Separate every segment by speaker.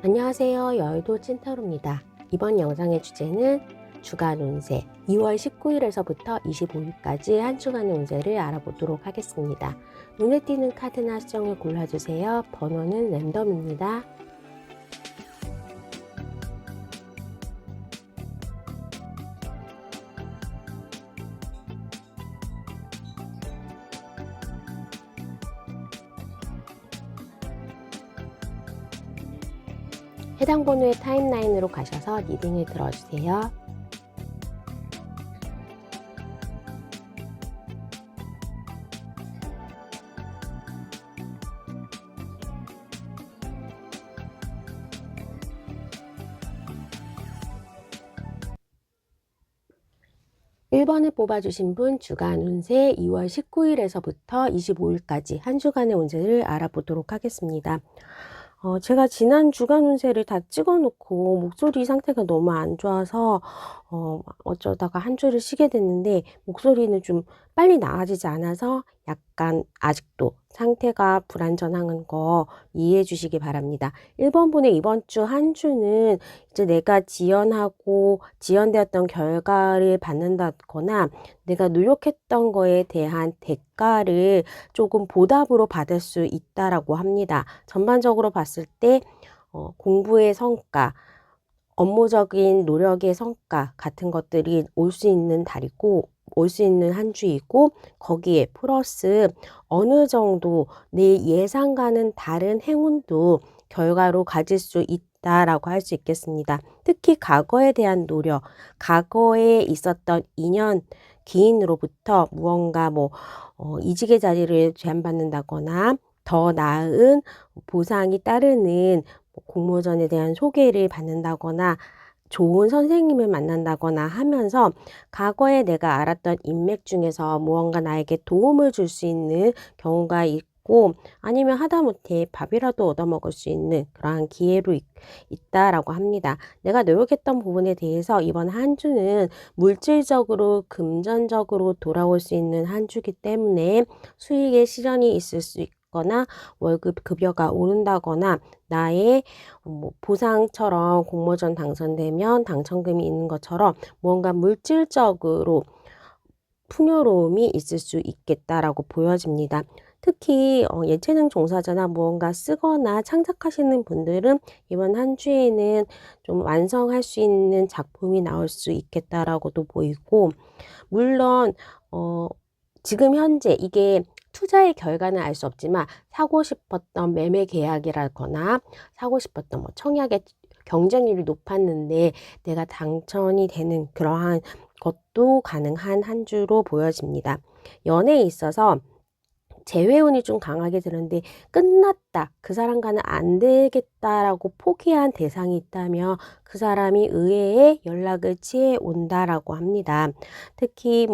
Speaker 1: 안녕하세요. 여의도 찐타로입니다. 이번 영상의 주제는 주간 운세 2월 19일에서부터 25일까지 한 주간의 운세를 알아보도록 하겠습니다. 눈에 띄는 카드나 수정을 골라주세요. 번호는 랜덤입니다. 해당 번호의 타임라인으로 가셔서 리딩을 들어주세요. 1번을 뽑아주신 분 주간 운세 2월 19일에서부터 25일까지 한 주간의 운세를 알아보도록 하겠습니다. 제가 지난 주간 운세를 다 찍어놓고 목소리 상태가 너무 안 좋아서 어쩌다가 한 주를 쉬게 됐는데 목소리는 좀 빨리 나아지지 않아서 약간 아직도 상태가 불안전한 거 이해해 주시기 바랍니다. 1번 분의 이번 주 한 주는 이제 내가 지연되었던 결과를 받는다거나 내가 노력했던 거에 대한 대가를 조금 보답으로 받을 수 있다라고 합니다. 전반적으로 봤을 때 공부의 성과, 업무적인 노력의 성과 같은 것들이 올 수 있는 달이고 올 수 있는 한 주이고 거기에 플러스 어느 정도 내 예상과는 다른 행운도 결과로 가질 수 있다라고 할 수 있겠습니다. 특히 과거에 대한 노력, 과거에 있었던 인연, 기인으로부터 무언가 이직의 자리를 제안받는다거나 더 나은 보상이 따르는 공모전에 대한 소개를 받는다거나 좋은 선생님을 만난다거나 하면서 과거에 내가 알았던 인맥 중에서 무언가 나에게 도움을 줄 수 있는 경우가 있고 아니면 하다못해 밥이라도 얻어먹을 수 있는 그러한 기회로 있다라고 합니다. 내가 노력했던 부분에 대해서 이번 한 주는 물질적으로 금전적으로 돌아올 수 있는 한 주기 때문에 수익의 실현이 있을 수 있거나 월급 급여가 오른다거나 나의 보상처럼 공모전 당선되면 당첨금이 있는 것처럼 무언가 물질적으로 풍요로움이 있을 수 있겠다라고 보여집니다. 특히 예체능 종사자나 무언가 쓰거나 창작하시는 분들은 이번 한 주에는 좀 완성할 수 있는 작품이 나올 수 있겠다라고도 보이고 물론 지금 현재 이게 투자의 결과는 알 수 없지만 사고 싶었던 매매 계약이라거나 사고 싶었던 청약의 경쟁률이 높았는데 내가 당첨이 되는 그러한 것도 가능한 한 주로 보여집니다. 연애에 있어서 재회운이 좀 강하게 드는데 끝났다. 그 사람과는 안 되겠다라고 포기한 대상이 있다면 그 사람이 의외의 연락을 취해 온다라고 합니다. 특히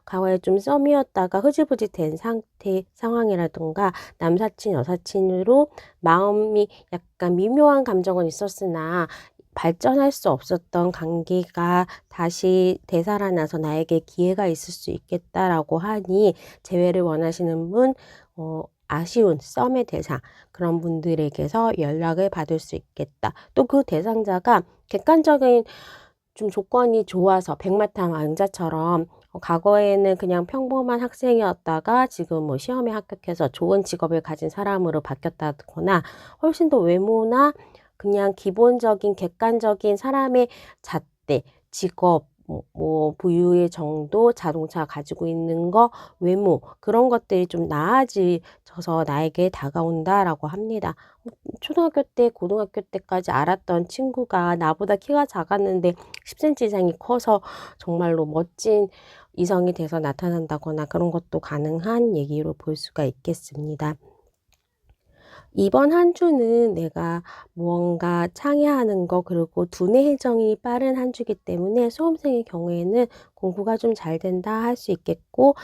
Speaker 1: 과거에 좀 썸이었다가 흐지부지 된 상황이라든가 남사친, 여사친으로 마음이 약간 미묘한 감정은 있었으나 발전할 수 없었던 관계가 다시 되살아나서 나에게 기회가 있을 수 있겠다라고 하니 재회를 원하시는 분, 아쉬운 썸의 대상 그런 분들에게서 연락을 받을 수 있겠다. 또 그 대상자가 객관적인 좀 조건이 좋아서 백마탄 왕자처럼 과거에는 그냥 평범한 학생이었다가 지금 시험에 합격해서 좋은 직업을 가진 사람으로 바뀌었다거나 훨씬 더 외모나 그냥 기본적인 객관적인 사람의 잣대, 직업, 부유의 정도, 자동차 가지고 있는 거, 외모 그런 것들이 좀 나아져서 나에게 다가온다라고 합니다. 초등학교 때, 고등학교 때까지 알았던 친구가 나보다 키가 작았는데 10cm 이상이 커서 정말로 멋진 이성이 돼서 나타난다거나 그런 것도 가능한 얘기로 볼 수가 있겠습니다. 이번 한 주는 내가 무언가 창의하는 거 그리고 두뇌 회전이 빠른 한 주기 때문에 수험생의 경우에는 공부가 좀 잘 된다 할 수 있겠고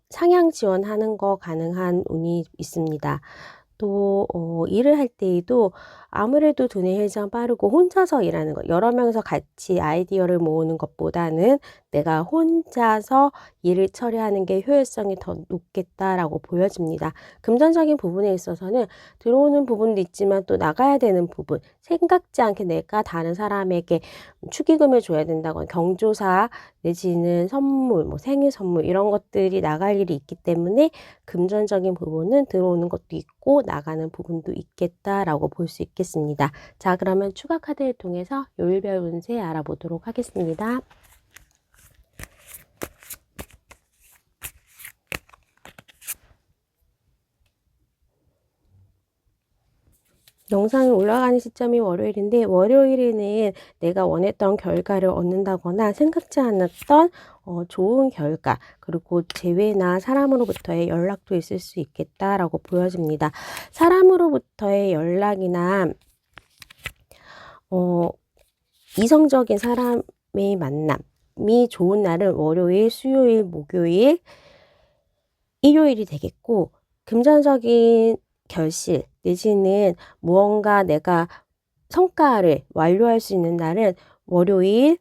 Speaker 1: 상향 지원하는 거 가능한 운이 있습니다. 또 일을 할 때에도 아무래도 두뇌 회전 빠르고 혼자서 일하는 것, 여러 명이서 같이 아이디어를 모으는 것보다는 내가 혼자서 일을 처리하는 게 효율성이 더 높겠다라고 보여집니다. 금전적인 부분에 있어서는 들어오는 부분도 있지만 또 나가야 되는 부분, 생각지 않게 내가 다른 사람에게 축의금을 줘야 된다거나 경조사 내지는 선물, 뭐 생일 선물 이런 것들이 나갈 일이 있기 때문에 금전적인 부분은 들어오는 것도 있고 나가는 부분도 있겠다라고 볼 수 있겠습니다. 자, 그러면 추가 카드를 통해서 요일별 운세 알아보도록 하겠습니다. 영상이 올라가는 시점이 월요일인데 월요일에는 내가 원했던 결과를 얻는다거나 생각지 않았던 좋은 결과 그리고 재회나 사람으로부터의 연락도 있을 수 있겠다라고 보여집니다. 사람으로부터의 연락이나 이성적인 사람의 만남이 좋은 날은 월요일, 수요일, 목요일, 일요일이 되겠고 금전적인 결실 내지는 무언가 내가 성과를 완료할 수 있는 날은 월요일,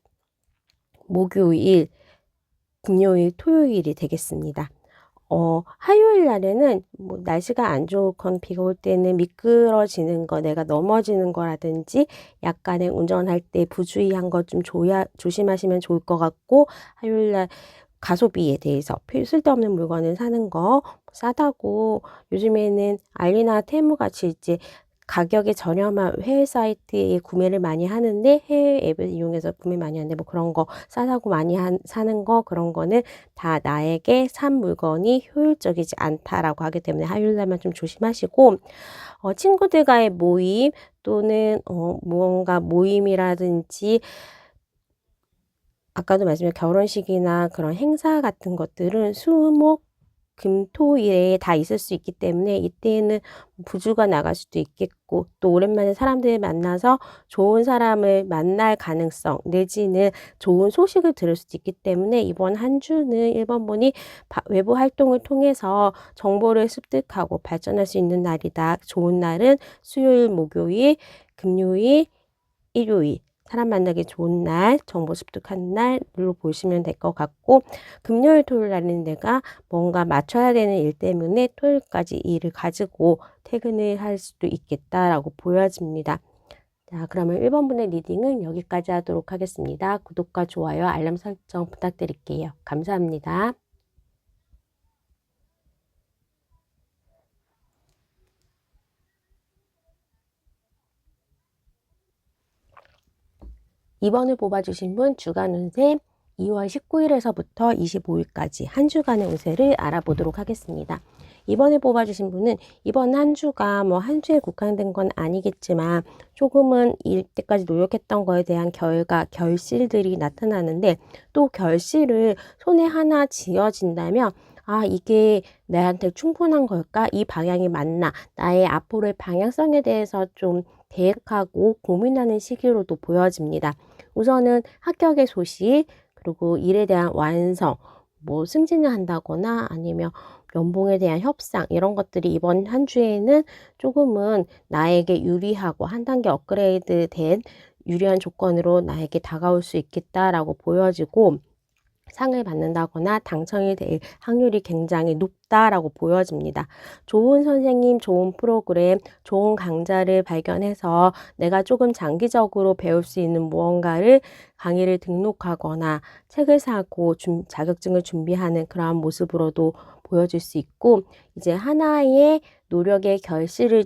Speaker 1: 목요일, 금요일, 토요일이 되겠습니다. 화요일 날에는 뭐 날씨가 안 좋건 비가 올 때는 미끄러지는 거, 내가 넘어지는 거라든지 약간의 운전할 때 부주의한 거 좀 조심하시면 좋을 것 같고, 화요일 날 가소비에 대해서 쓸데없는 물건을 사는 거 싸다고 요즘에는 알리나 테무 같이 이제 가격이 저렴한 해외 사이트에 구매를 많이 하는데 해외 앱을 이용해서 구매 많이 하는데 뭐 그런 거 싸다고 많이 사는 거 그런 거는 다 나에게 산 물건이 효율적이지 않다라고 하기 때문에 화요일 날만 좀 조심하시고 친구들과의 모임 또는 무언가 모임이라든지 아까도 말씀드린 결혼식이나 그런 행사 같은 것들은 수목 금토일에 다 있을 수 있기 때문에 이때는 부주가 나갈 수도 있겠고 또 오랜만에 사람들 만나서 좋은 사람을 만날 가능성 내지는 좋은 소식을 들을 수도 있기 때문에 이번 한 주는 1번 분이 외부 활동을 통해서 정보를 습득하고 발전할 수 있는 날이다. 좋은 날은 수요일, 목요일, 금요일, 일요일 사람 만나기 좋은 날, 정보 습득하는 날로 보시면 될 것 같고 금요일, 토요일 날은 내가 뭔가 맞춰야 되는 일 때문에 토요일까지 일을 가지고 퇴근을 할 수도 있겠다라고 보여집니다. 자, 그러면 1번 분의 리딩은 여기까지 하도록 하겠습니다. 구독과 좋아요, 알람 설정 부탁드릴게요. 감사합니다. 2번을 뽑아주신 분 주간 운세 2월 19일에서부터 25일까지 한 주간의 운세를 알아보도록 하겠습니다. 2번을 뽑아주신 분은 이번 한 주가 뭐 한 주에 국한된 건 아니겠지만 조금은 이때까지 노력했던 거에 대한 결과, 결실들이 나타나는데 또 결실을 손에 하나 쥐어진다면 아, 이게 나한테 충분한 걸까? 이 방향이 맞나? 나의 앞으로의 방향성에 대해서 좀 계획하고 고민하는 시기로도 보여집니다. 우선은 합격의 소식, 그리고 일에 대한 완성, 뭐 승진을 한다거나 아니면 연봉에 대한 협상 이런 것들이 이번 한 주에는 조금은 나에게 유리하고 한 단계 업그레이드 된 유리한 조건으로 나에게 다가올 수 있겠다라고 보여지고 상을 받는다거나 당첨이 될 확률이 굉장히 높다라고 보여집니다. 좋은 선생님, 좋은 프로그램, 좋은 강좌를 발견해서 내가 조금 장기적으로 배울 수 있는 무언가를 강의를 등록하거나 책을 사고 자격증을 준비하는 그러한 모습으로도 보여질 수 있고 이제 하나의 노력의 결실을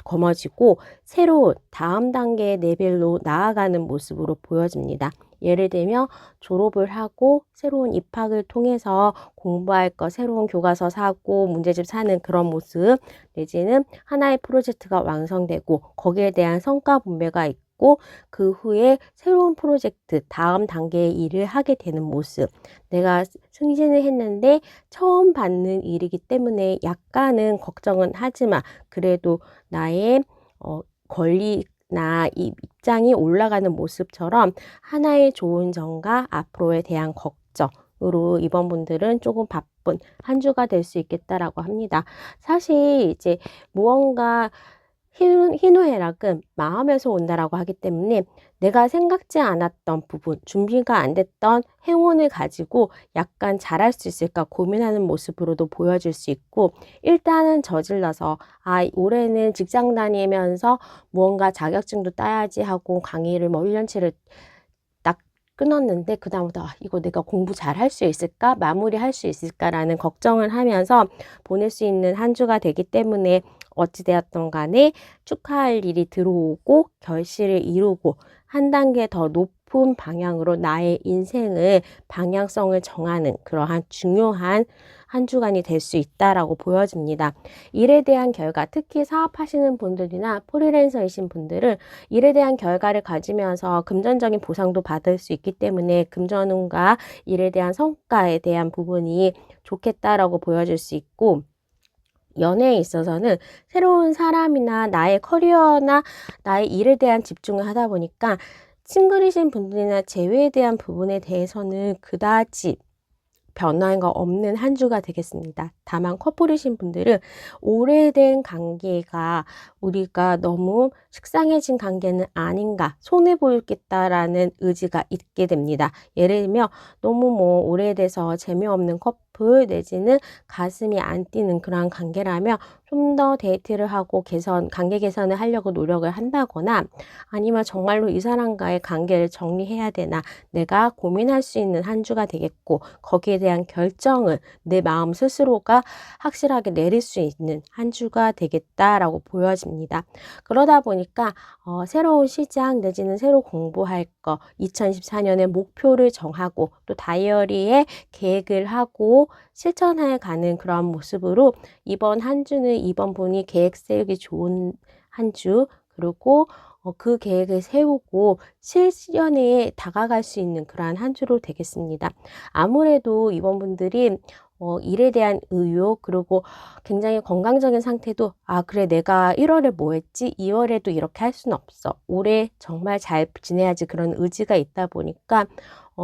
Speaker 1: 거머쥐고 새로운 다음 단계의 레벨로 나아가는 모습으로 보여집니다. 예를 들면 졸업을 하고 새로운 입학을 통해서 공부할 거 새로운 교과서 사고 문제집 사는 그런 모습 내지는 하나의 프로젝트가 완성되고 거기에 대한 성과 분배가 있고 그 후에 새로운 프로젝트 다음 단계의 일을 하게 되는 모습 내가 승진을 했는데 처음 받는 일이기 때문에 약간은 걱정은 하지만 그래도 나의 권리나 이 입장이 올라가는 모습처럼 하나의 좋은 점과 앞으로에 대한 걱정으로 이번 분들은 조금 바쁜 한 주가 될 수 있겠다라고 합니다. 사실 이제 무언가 희노애락은 마음에서 온다라고 하기 때문에 내가 생각지 않았던 부분, 준비가 안 됐던 행운을 가지고 약간 잘할 수 있을까 고민하는 모습으로도 보여질 수 있고, 일단은 저질러서 올해는 직장 다니면서 무언가 자격증도 따야지 하고 강의를 뭐 1년치를 딱 끊었는데 그다음부터 이거 내가 공부 잘 할 수 있을까? 마무리할 수 있을까라는 걱정을 하면서 보낼 수 있는 한 주가 되기 때문에 어찌되었던 간에 축하할 일이 들어오고 결실을 이루고 한 단계 더 높은 방향으로 나의 인생을 방향성을 정하는 그러한 중요한 한 주간이 될 수 있다라고 보여집니다. 일에 대한 결과, 특히 사업하시는 분들이나 프리랜서이신 분들은 일에 대한 결과를 가지면서 금전적인 보상도 받을 수 있기 때문에 금전운과 일에 대한 성과에 대한 부분이 좋겠다라고 보여질 수 있고, 연애에 있어서는 새로운 사람이나 나의 커리어나 나의 일에 대한 집중을 하다 보니까 싱글이신 분들이나 재회에 대한 부분에 대해서는 그다지 변화가 없는 한 주가 되겠습니다. 다만 커플이신 분들은 오래된 관계가 우리가 너무 식상해진 관계는 아닌가, 손해보겠다라는 의지가 있게 됩니다. 예를 들면 너무 뭐 오래돼서 재미없는 커플 내지는 가슴이 안 뛰는 그런 관계라면 좀 더 데이트를 하고 관계 개선을 하려고 노력을 한다거나, 아니면 정말로 이 사람과의 관계를 정리해야 되나 내가 고민할 수 있는 한 주가 되겠고, 거기에 대한 결정을 내 마음 스스로가 확실하게 내릴 수 있는 한 주가 되겠다라고 보여집니다. 그러다 보니까 새로운 시장 내지는 새로 공부할 거, 2024년에 목표를 정하고 또 다이어리에 계획을 하고 실천해 가는 그런 모습으로 이번 한 주는 이번 분이 계획 세우기 좋은 한 주, 그리고 그 계획을 세우고 실현에 다가갈 수 있는 그러한 한 주로 되겠습니다. 아무래도 이번 분들이 일에 대한 의욕, 그리고 굉장히 건강적인 상태도 그래 내가 1월에 뭐 했지? 2월에도 이렇게 할 수는 없어. 올해 정말 잘 지내야지 그런 의지가 있다 보니까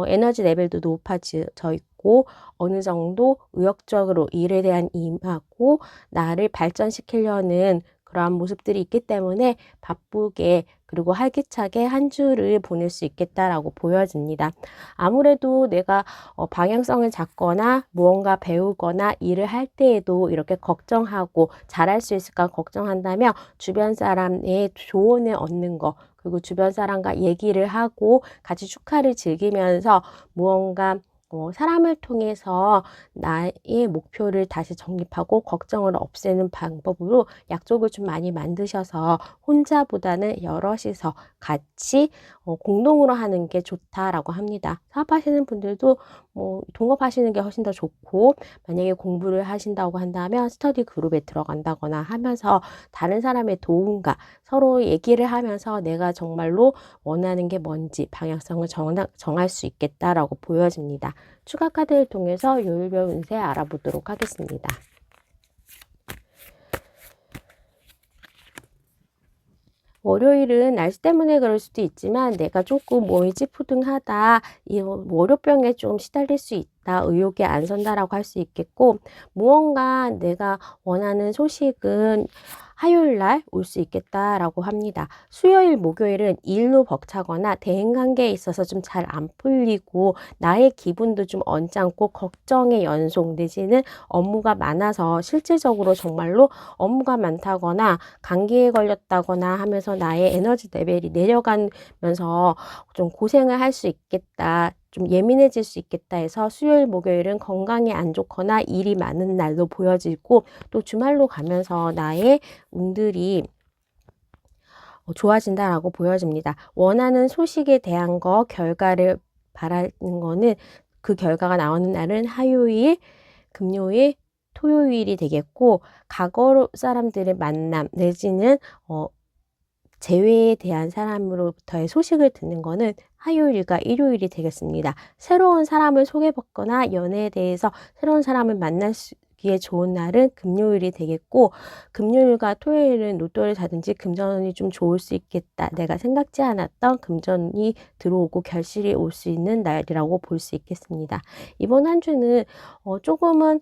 Speaker 1: 에너지 레벨도 높아져 있고 어느 정도 의욕적으로 일에 대한 임하고 나를 발전시키려는 그러한 모습들이 있기 때문에 바쁘게 그리고 활기차게 한 주를 보낼 수 있겠다라고 보여집니다. 아무래도 내가 방향성을 잡거나 무언가 배우거나 일을 할 때에도 이렇게 걱정하고 잘할 수 있을까 걱정한다면 주변 사람의 조언을 얻는 거, 그리고 주변 사람과 얘기를 하고 같이 축하를 즐기면서 무언가 사람을 통해서 나의 목표를 다시 정립하고 걱정을 없애는 방법으로 약속을 좀 많이 만드셔서 혼자보다는 여럿이서 같이 공동으로 하는 게 좋다라고 합니다. 사업하시는 분들도 뭐 동업하시는 게 훨씬 더 좋고, 만약에 공부를 하신다고 한다면 스터디 그룹에 들어간다거나 하면서 다른 사람의 도움과 서로 얘기를 하면서 내가 정말로 원하는 게 뭔지 방향성을 정할 수 있겠다라고 보여집니다. 추가 카드를 통해서 요일별 운세 알아보도록 하겠습니다. 월요일은 날씨 때문에 그럴 수도 있지만 내가 조금 몸이 찌푸둥하다, 이 월요병에 좀 시달릴 수 있다, 의욕이 안 선다라고 할 수 있겠고, 무언가 내가 원하는 소식은 화요일 날 올 수 있겠다라고 합니다. 수요일, 목요일은 일로 벅차거나 대인관계에 있어서 좀 잘 안 풀리고 나의 기분도 좀 언짢고 걱정의 연속 내지는 업무가 많아서 실질적으로 정말로 업무가 많다거나 감기에 걸렸다거나 하면서 나의 에너지 레벨이 내려가면서 좀 고생을 할 수 있겠다, 좀 예민해질 수 있겠다 해서 수요일, 목요일은 건강이 안 좋거나 일이 많은 날로 보여지고, 또 주말로 가면서 나의 운들이 좋아진다라고 보여집니다. 원하는 소식에 대한 결과를 바라는 거는 그 결과가 나오는 날은 화요일, 금요일, 토요일이 되겠고, 과거 사람들의 만남 내지는 재회에 대한 사람으로부터의 소식을 듣는 거는 화요일과 일요일이 되겠습니다. 새로운 사람을 소개받거나 연애에 대해서 새로운 사람을 만나기 보기에 좋은 날은 금요일이 되겠고, 금요일과 토요일은 로또를 사든지 금전운이 좀 좋을 수 있겠다. 내가 생각지 않았던 금전이 들어오고 결실이 올 수 있는 날이라고 볼 수 있겠습니다. 이번 한 주는 조금은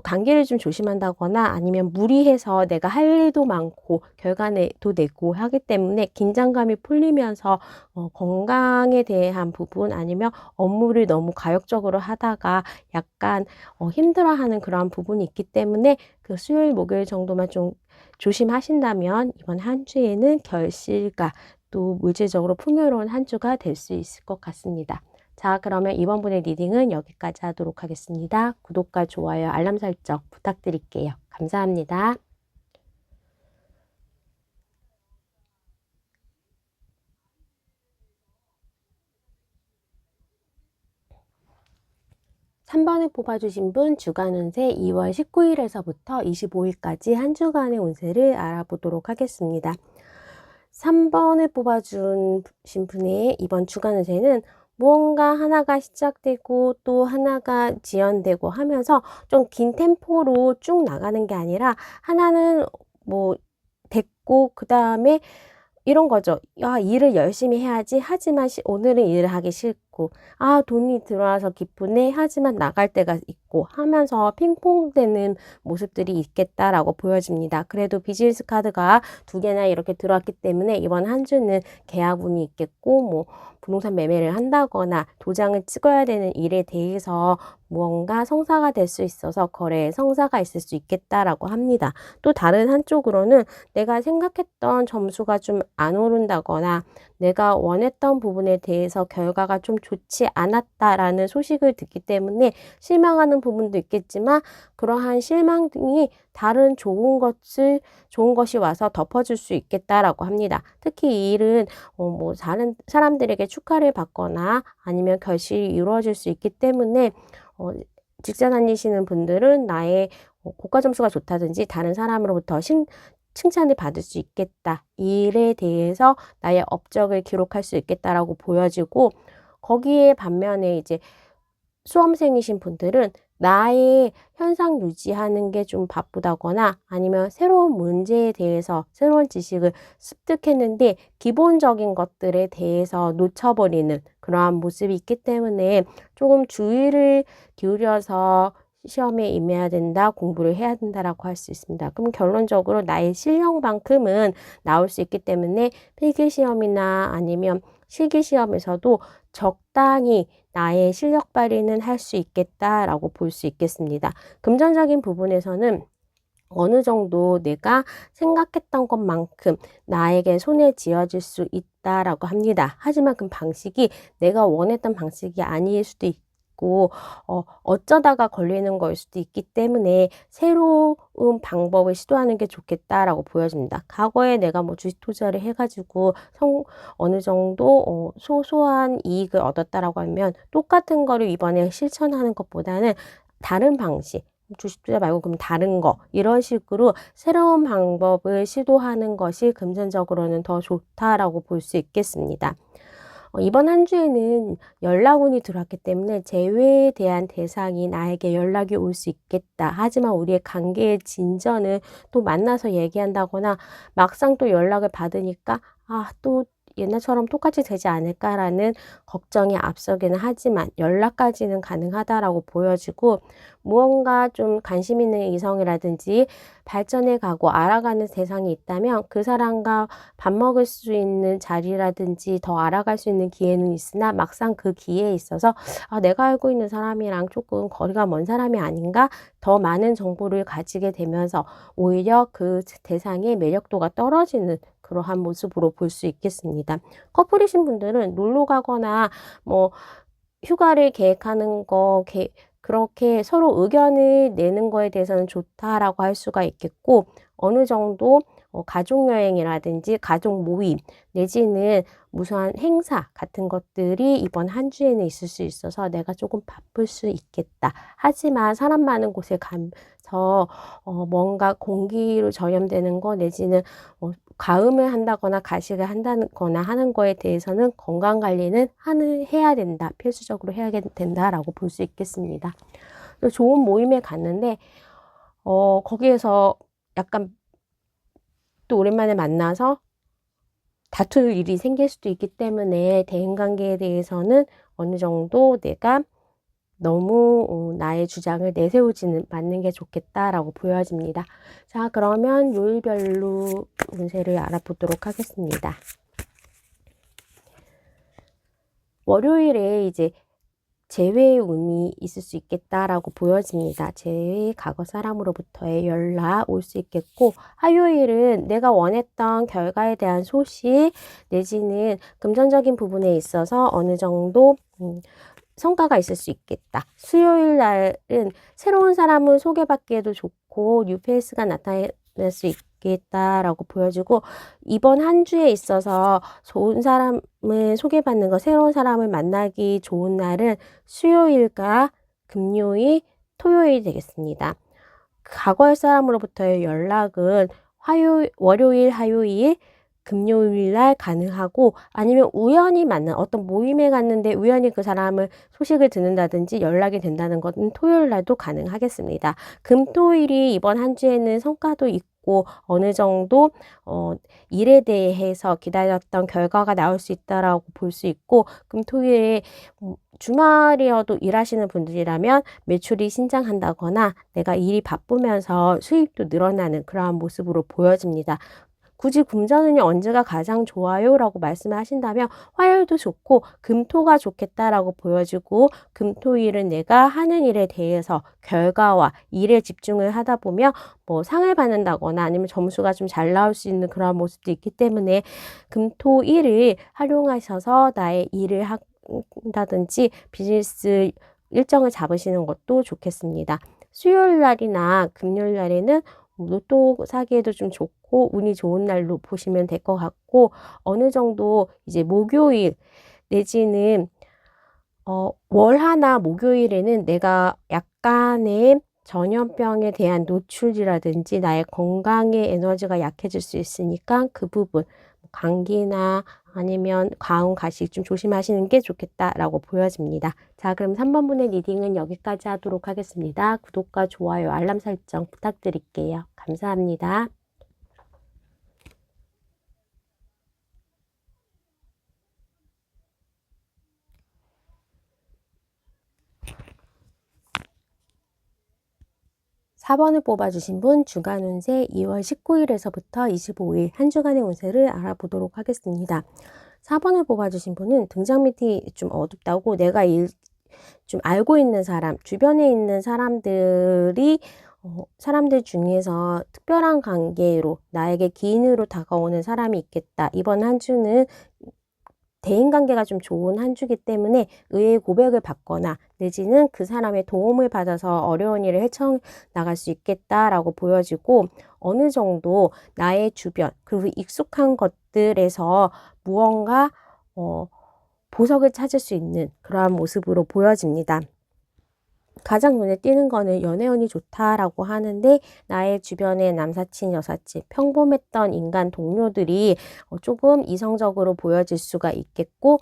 Speaker 1: 감기를 좀 조심한다거나 아니면 무리해서 내가 할 일도 많고 결과도 내고 하기 때문에 긴장감이 풀리면서 건강에 대한 부분 아니면 업무를 너무 가역적으로 하다가 약간 힘들어하는 그런 부분이 있기 때문에 그 수요일, 목요일 정도만 좀 조심하신다면 이번 한 주에는 결실과 또 물질적으로 풍요로운 한 주가 될 수 있을 것 같습니다. 자, 그러면 이번 분의 리딩은 여기까지 하도록 하겠습니다. 구독과 좋아요, 알람 설정 부탁드릴게요. 감사합니다. (3번을) 뽑아주신 분 주간 운세 2월 19일에서부터 25일까지 한 주간의 운세를 알아보도록 하겠습니다. 3번을 뽑아주신 분의 이번 주간 운세는 무언가 하나가 시작되고 또 하나가 지연되고 하면서 좀 긴 템포로 쭉 나가는 게 아니라 하나는 뭐 됐고 그 다음에 이런 거죠. 아, 일을 열심히 해야지. 하지만 오늘은 일을 하기 싫고, 아, 돈이 들어와서 기쁘네. 하지만 나갈 때가 있고 하면서 핑퐁되는 모습들이 있겠다라고 보여집니다. 그래도 비즈니스 카드가 2개나 이렇게 들어왔기 때문에 이번 한 주는 계약운이 있겠고, 뭐, 부동산 매매를 한다거나 도장을 찍어야 되는 일에 대해서 무언가 성사가 될 수 있어서 거래에 성사가 있을 수 있겠다라고 합니다. 또 다른 한쪽으로는 내가 생각했던 점수가 좀 안 오른다거나 내가 원했던 부분에 대해서 결과가 좀 좋지 않았다라는 소식을 듣기 때문에 실망하는 부분도 있겠지만 그러한 실망이 다른 좋은 것이 와서 덮어줄 수 있겠다라고 합니다. 특히 이 일은 뭐 다른 사람들에게 축하를 받거나 아니면 결실이 이루어질 수 있기 때문에 직장 다니시는 분들은 나의 고가 점수가 좋다든지 다른 사람으로부터 칭찬을 받을 수 있겠다. 이 일에 대해서 나의 업적을 기록할 수 있겠다라고 보여지고 거기에 반면에 이제 수험생이신 분들은 나의 현상 유지하는 게 좀 바쁘다거나 아니면 새로운 문제에 대해서 새로운 지식을 습득했는데 기본적인 것들에 대해서 놓쳐버리는 그러한 모습이 있기 때문에 조금 주의를 기울여서 시험에 임해야 된다, 공부를 해야 된다라고 할 수 있습니다. 그럼 결론적으로 나의 실력만큼은 나올 수 있기 때문에 필기시험이나 아니면 실기시험에서도 적당히 나의 실력 발휘는 할 수 있겠다라고 볼 수 있겠습니다. 금전적인 부분에서는 어느 정도 내가 생각했던 것만큼 나에게 손에 쥐어질 수 있다라고 합니다. 하지만 그 방식이 내가 원했던 방식이 아닐 수도 있고 어쩌다가 걸리는 걸 수도 있기 때문에 새로운 방법을 시도하는 게 좋겠다라고 보여집니다. 과거에 내가 뭐 주식 투자를 해가지고 어느 정도 소소한 이익을 얻었다라고 하면 똑같은 거를 이번에 실천하는 것보다는 다른 방식 주식 투자 말고 그럼 다른 거 이런 식으로 새로운 방법을 시도하는 것이 금전적으로는 더 좋다라고 볼 수 있겠습니다. 이번 한 주에는 연락운이 들어왔기 때문에 재회에 대한 대상이 나에게 연락이 올 수 있겠다. 하지만 우리의 관계의 진전은 또 만나서 얘기한다거나 막상 또 연락을 받으니까 또 옛날처럼 똑같이 되지 않을까라는 걱정이 앞서기는 하지만 연락까지는 가능하다라고 보여지고 무언가 좀 관심 있는 이성이라든지 발전해 가고 알아가는 대상이 있다면 그 사람과 밥 먹을 수 있는 자리라든지 더 알아갈 수 있는 기회는 있으나 막상 그 기회에 있어서 내가 알고 있는 사람이랑 조금 거리가 먼 사람이 아닌가 더 많은 정보를 가지게 되면서 오히려 그 대상의 매력도가 떨어지는 그러한 모습으로 볼 수 있겠습니다. 커플이신 분들은 놀러 가거나 뭐 휴가를 계획하는 거 그렇게 서로 의견을 내는 거에 대해서는 좋다라고 할 수가 있겠고 어느 정도 가족여행이라든지 가족 모임 내지는 무수한 행사 같은 것들이 이번 한 주에는 있을 수 있어서 내가 조금 바쁠 수 있겠다. 하지만 사람 많은 곳에 가서 뭔가 공기로 전염되는 거 내지는 가음을 한다거나 가식을 한다거나 하는 거에 대해서는 건강관리는 해야 된다. 필수적으로 해야 된다라고 볼 수 있겠습니다. 또 좋은 모임에 갔는데 거기에서 약간 또 오랜만에 만나서 다툴 일이 생길 수도 있기 때문에 대인관계에 대해서는 어느 정도 내가 너무 나의 주장을 내세우지는 않는 게 좋겠다라고 보여집니다. 자, 그러면 요일별로 운세를 알아보도록 하겠습니다. 월요일에 이제 재회의 운이 있을 수 있겠다라고 보여집니다. 재회, 과거 사람으로부터의 연락 올 수 있겠고, 화요일은 내가 원했던 결과에 대한 소식 내지는 금전적인 부분에 있어서 어느 정도 성과가 있을 수 있겠다. 수요일 날은 새로운 사람을 소개받기에도 좋고 뉴페이스가 나타날 수 있겠다라고 보여지고, 이번 한 주에 있어서 좋은 사람을 소개받는 거, 새로운 사람을 만나기 좋은 날은 수요일과 금요일, 토요일이 되겠습니다. 과거의 사람으로부터의 연락은 월요일, 화요일, 금요일 날 가능하고, 아니면 우연히 만난 어떤 모임에 갔는데 우연히 그 사람을 소식을 듣는다든지 연락이 된다는 것은 토요일 날도 가능하겠습니다. 금토일이 이번 한 주에는 성과도 있고 어느 정도 일에 대해서 기다렸던 결과가 나올 수 있다라고 볼 수 있고, 금토일에 주말이어도 일하시는 분들이라면 매출이 신장한다거나 내가 일이 바쁘면서 수입도 늘어나는 그러한 모습으로 보여집니다. 굳이 금전운이 언제가 가장 좋아요? 라고 말씀을 하신다면 화요일도 좋고 금토가 좋겠다라고 보여지고, 금토일은 내가 하는 일에 대해서 결과와 일에 집중을 하다 보면 뭐 상을 받는다거나 아니면 점수가 좀 잘 나올 수 있는 그런 모습도 있기 때문에 금토일을 활용하셔서 나의 일을 한다든지 비즈니스 일정을 잡으시는 것도 좋겠습니다. 수요일 날이나 금요일 날에는 로또 사기에도 좀 좋고 운이 좋은 날로 보시면 될 것 같고, 어느 정도 이제 목요일 내지는 월 하나 목요일에는 내가 약간의 전염병에 대한 노출이라든지 나의 건강의 에너지가 약해질 수 있으니까 그 부분, 감기나 아니면 과음, 가식 좀 조심하시는 게 좋겠다라고 보여집니다. 자, 그럼 3번 분의 리딩은 여기까지 하도록 하겠습니다. 구독과 좋아요, 알람 설정 부탁드릴게요. 감사합니다. 4번을 뽑아주신 분 주간 운세 2월 19일에서부터 25일 한 주간의 운세를 알아보도록 하겠습니다. 4번을 뽑아주신 분은 등장 밑이 좀 어둡다고, 내가 좀 알고 있는 사람, 주변에 있는 사람들 중에서 특별한 관계로 나에게 기인으로 다가오는 사람이 있겠다. 이번 한 주는 대인관계가 좀 좋은 한 주기 때문에 의외의 고백을 받거나 내지는 그 사람의 도움을 받아서 어려운 일을 헤쳐나갈 수 있겠다라고 보여지고, 어느 정도 나의 주변 그리고 익숙한 것들에서 무언가 보석을 찾을 수 있는 그러한 모습으로 보여집니다. 가장 눈에 띄는 거는 연애운이 좋다라고 하는데, 나의 주변의 남사친, 여사친, 평범했던 인간 동료들이 조금 이성적으로 보여질 수가 있겠고,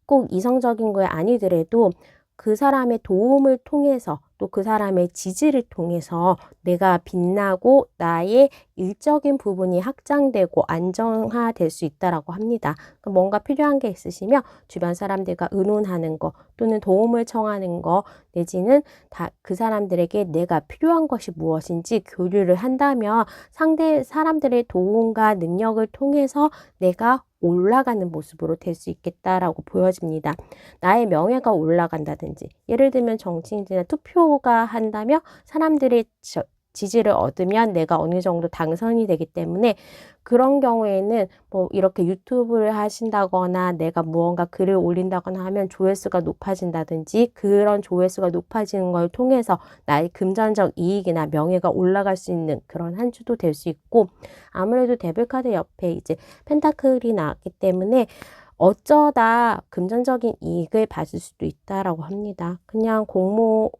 Speaker 1: 꼭 이성적인 거에 아니더라도 그 사람의 도움을 통해서 또 그 사람의 지지를 통해서 내가 빛나고 나의 일적인 부분이 확장되고 안정화될 수 있다라고 합니다. 뭔가 필요한 게 있으시면 주변 사람들과 의논하는 거 또는 도움을 청하는 거 내지는 그 사람들에게 내가 필요한 것이 무엇인지 교류를 한다면 상대 사람들의 도움과 능력을 통해서 내가 올라가는 모습으로 될 수 있겠다라고 보여집니다. 나의 명예가 올라간다든지, 예를 들면 정치인들이나 투표가 한다면 사람들의 지지를 얻으면 내가 어느 정도 당선이 되기 때문에, 그런 경우에는 뭐 이렇게 유튜브를 하신다거나 내가 무언가 글을 올린다거나 하면 조회수가 높아진다든지, 그런 조회수가 높아지는 걸 통해서 나의 금전적 이익이나 명예가 올라갈 수 있는 그런 한 주도 될 수 있고, 아무래도 데빌카드 옆에 이제 펜타클이 나왔기 때문에 어쩌다 금전적인 이익을 받을 수도 있다라고 합니다. 그냥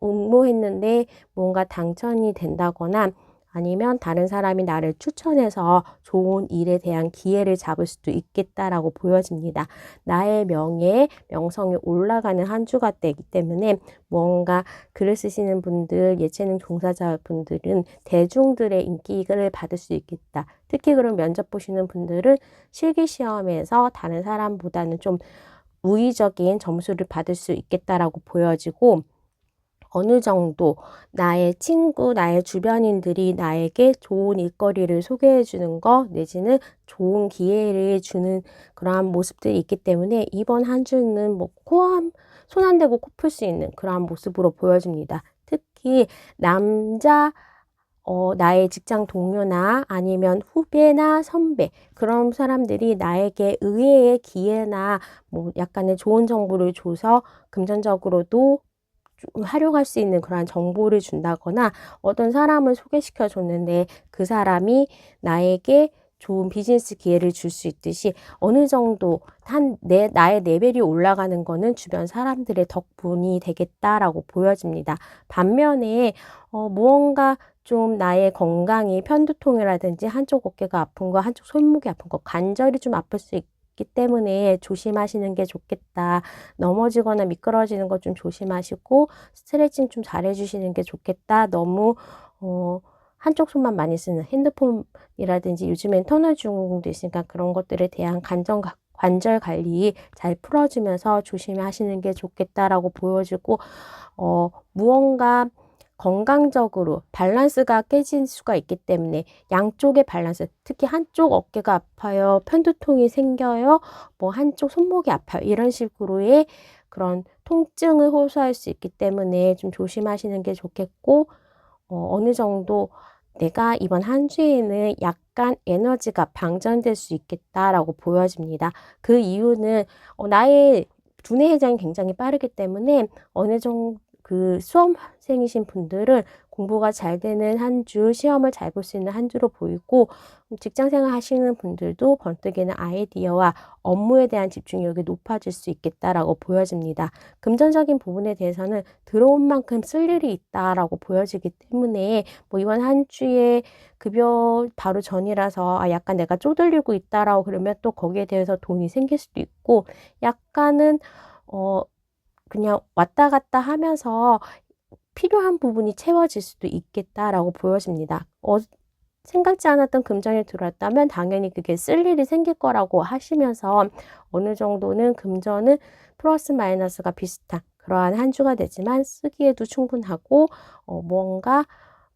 Speaker 1: 응모했는데 뭔가 당첨이 된다거나 아니면 다른 사람이 나를 추천해서 좋은 일에 대한 기회를 잡을 수도 있겠다라고 보여집니다. 나의 명예, 명성이 올라가는 한 주가 되기 때문에 무언가 글을 쓰시는 분들, 예체능 종사자분들은 대중들의 인기를 받을 수 있겠다. 특히 그런 면접 보시는 분들은 실기시험에서 다른 사람보다는 좀 우위적인 점수를 받을 수 있겠다라고 보여지고, 어느 정도 나의 친구, 나의 주변인들이 나에게 좋은 일거리를 소개해 주는 거 내지는 좋은 기회를 주는 그러한 모습들이 있기 때문에 이번 한 주는 뭐 손 안 대고 코 풀 수 있는 그러한 모습으로 보여집니다. 특히 나의 직장 동료나 아니면 후배나 선배, 그런 사람들이 나에게 의외의 기회나 뭐 약간의 좋은 정보를 줘서 금전적으로도 활용할 수 있는 그러한 정보를 준다거나, 어떤 사람을 소개시켜 줬는데 그 사람이 나에게 좋은 비즈니스 기회를 줄 수 있듯이 어느 정도 나의 레벨이 올라가는 거는 주변 사람들의 덕분이 되겠다라고 보여집니다. 반면에 무언가 좀 나의 건강이 편두통이라든지 한쪽 어깨가 아픈 거, 한쪽 손목이 아픈 거, 관절이 좀 아플 수 있기 때문에 조심하시는 게 좋겠다. 넘어지거나 미끄러지는 거 좀 조심하시고 스트레칭 좀 잘 해주시는 게 좋겠다. 너무 한쪽 손만 많이 쓰는 핸드폰이라든지 요즘엔 터널 증후군도 있으니까 그런 것들에 대한 관절 관리 잘 풀어주면서 조심하시는 게 좋겠다라고 보여지고, 무언가 건강적으로 밸런스가 깨질 수가 있기 때문에 양쪽의 밸런스, 특히 한쪽 어깨가 아파요, 편두통이 생겨요, 뭐 한쪽 손목이 아파요, 이런 식으로의 그런 통증을 호소할 수 있기 때문에 좀 조심하시는 게 좋겠고, 어느 정도 내가 이번 한 주에는 약간 에너지가 방전될 수 있겠다라고 보여집니다. 그 이유는 나의 두뇌 회전이 굉장히 빠르기 때문에 어느 정도 그 수험생이신 분들은 공부가 잘 되는 한 주, 시험을 잘 볼 수 있는 한 주로 보이고, 직장생활 하시는 분들도 번뜩이는 아이디어와 업무에 대한 집중력이 높아질 수 있겠다라고 보여집니다. 금전적인 부분에 대해서는 들어온 만큼 쓸 일이 있다라고 보여지기 때문에 뭐 이번 한 주에 급여 바로 전이라서 약간 내가 쪼들리고 있다라고 그러면 또 거기에 대해서 돈이 생길 수도 있고, 약간은 그냥 왔다 갔다 하면서 필요한 부분이 채워질 수도 있겠다라고 보여집니다. 생각지 않았던 금전이 들어왔다면 당연히 그게 쓸 일이 생길 거라고 하시면서 어느 정도는 금전은 플러스 마이너스가 비슷한 그러한 한 주가 되지만 쓰기에도 충분하고 뭔가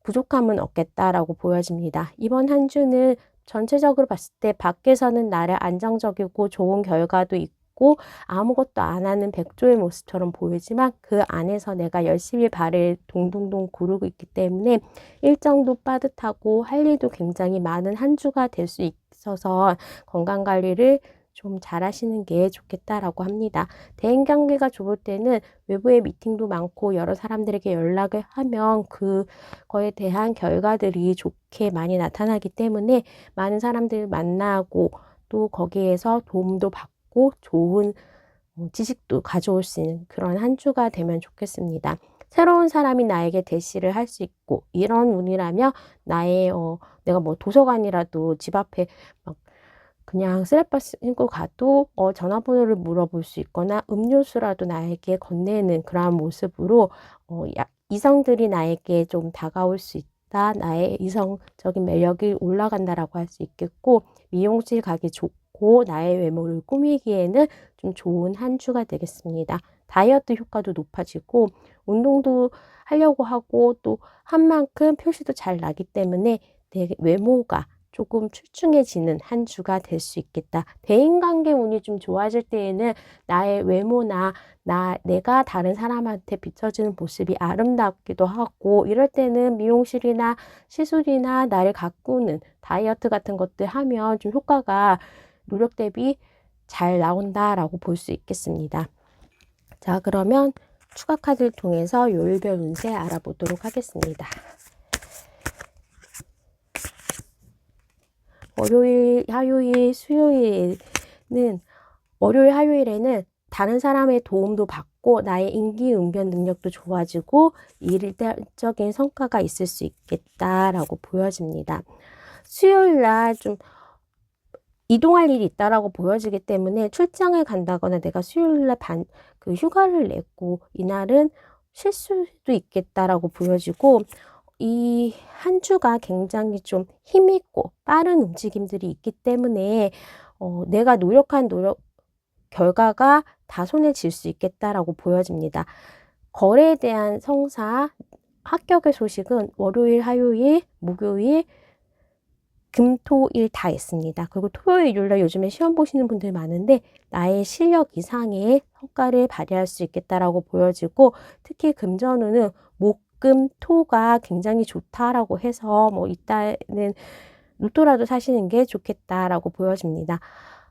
Speaker 1: 부족함은 없겠다라고 보여집니다. 이번 한 주는 전체적으로 봤을 때 밖에서는 나를 안정적이고 좋은 결과도 있고 아무것도 안 하는 백조의 모습처럼 보이지만 그 안에서 내가 열심히 발을 동동동 구르고 있기 때문에 일정도 빠듯하고 할 일도 굉장히 많은 한 주가 될 수 있어서 건강관리를 좀 잘 하시는 게 좋겠다라고 합니다. 대인관계가 좋을 때는 외부의 미팅도 많고 여러 사람들에게 연락을 하면 그거에 대한 결과들이 좋게 많이 나타나기 때문에 많은 사람들을 만나고 또 거기에서 도움도 받고 좋은 지식도 가져올 수 있는 그런 한 주가 되면 좋겠습니다. 새로운 사람이 나에게 대시를 할 수 있고 이런 운이라면 내가 뭐 도서관이라도 집 앞에 막 그냥 슬리퍼 신고 가도 전화번호를 물어볼 수 있거나 음료수라도 나에게 건네는 그러한 모습으로 이성들이 나에게 좀 다가올 수 있다. 나의 이성적인 매력이 올라간다라고 할 수 있겠고, 미용실 가기 좋고 나의 외모를 꾸미기에는 좀 좋은 한 주가 되겠습니다. 다이어트 효과도 높아지고 운동도 하려고 하고 또 한 만큼 표시도 잘 나기 때문에 내 외모가 조금 출중해지는 한 주가 될 수 있겠다. 대인관계 운이 좀 좋아질 때에는 나의 외모나 내가 다른 사람한테 비춰지는 모습이 아름답기도 하고, 이럴 때는 미용실이나 시술이나 나를 가꾸는 다이어트 같은 것들 하면 좀 효과가 노력 대비 잘 나온다라고 볼 수 있겠습니다. 자, 그러면 추가 카드를 통해서 요일별 운세 알아보도록 하겠습니다. 월요일, 화요일, 수요일에는 다른 사람의 도움도 받고 나의 임기응변 능력도 좋아지고 일적인 성과가 있을 수 있겠다라고 보여집니다. 수요일 날 좀 이동할 일이 있다라고 보여지기 때문에 출장을 간다거나 내가 수요일 날 휴가를 냈고 이날은 쉴 수도 있겠다라고 보여지고, 이 한 주가 굉장히 좀 힘있고 빠른 움직임들이 있기 때문에 내가 노력한 결과가 다 손에 쥘 수 있겠다라고 보여집니다. 거래에 대한 성사, 합격의 소식은 월요일, 화요일, 목요일, 금, 토, 일 다 있습니다. 그리고 토요일, 일요일날 요즘에 시험 보시는 분들 많은데 나의 실력 이상의 성과를 발휘할 수 있겠다라고 보여지고, 특히 금전운은 목, 금, 토가 굉장히 좋다라고 해서 이따는 로또라도 사시는 게 좋겠다라고 보여집니다.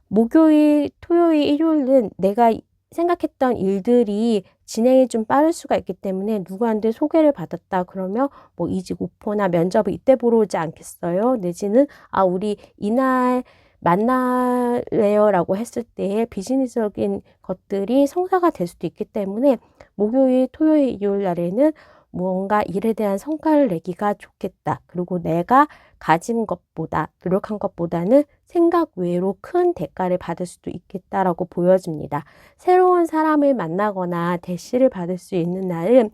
Speaker 1: 목요일, 토요일, 일요일은 내가 생각했던 일들이 진행이 좀 빠를 수가 있기 때문에 누구한테 소개를 받았다 그러면 이직 오퍼나 면접을 이때 보러 오지 않겠어요? 내지는 우리 이날 만날래요 라고 했을 때 비즈니스적인 것들이 성사가 될 수도 있기 때문에 목요일, 토요일, 일요일 날에는 무언가 일에 대한 성과를 내기가 좋겠다. 그리고 내가 가진 것보다, 노력한 것보다는 생각 외로 큰 대가를 받을 수도 있겠다라고 보여집니다. 새로운 사람을 만나거나 대시를 받을 수 있는 날은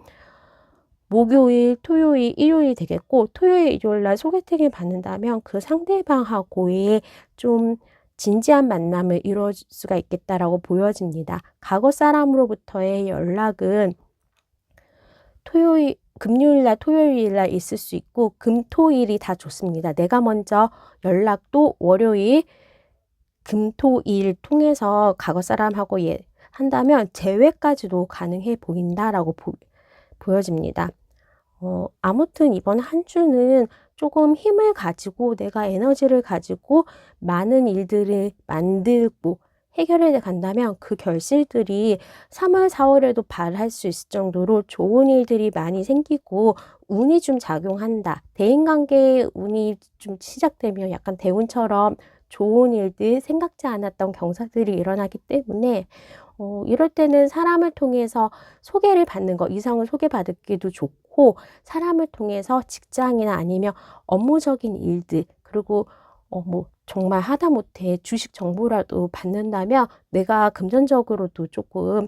Speaker 1: 목요일, 토요일, 일요일이 되겠고, 토요일, 일요일 날 소개팅을 받는다면 그 상대방하고의 좀 진지한 만남을 이룰 수가 있겠다라고 보여집니다. 과거 사람으로부터의 연락은 금요일날, 토요일날 있을 수 있고, 금, 토, 일이 다 좋습니다. 내가 먼저 연락도 월요일, 금, 토, 일 통해서 과거 사람하고 한다면 재회까지도 가능해 보인다라고 보여집니다. 아무튼 이번 한 주는 조금 힘을 가지고 내가 에너지를 가지고 많은 일들을 만들고 해결해 간다면 그 결실들이 3월, 4월에도 발할 수 있을 정도로 좋은 일들이 많이 생기고 운이 좀 작용한다. 대인관계에 운이 좀 시작되면 약간 대운처럼 좋은 일들, 생각지 않았던 경사들이 일어나기 때문에 이럴 때는 사람을 통해서 소개를 받는 거, 이성을 소개받기도 좋고, 사람을 통해서 직장이나 아니면 업무적인 일들, 그리고 정말 하다못해 주식 정보라도 받는다면 내가 금전적으로도 조금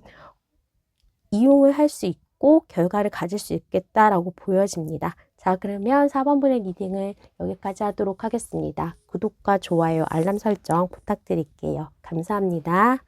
Speaker 1: 이용을 할 수 있고 결과를 가질 수 있겠다라고 보여집니다. 자, 그러면 4번분의 리딩을 여기까지 하도록 하겠습니다. 구독과 좋아요, 알람 설정 부탁드릴게요. 감사합니다.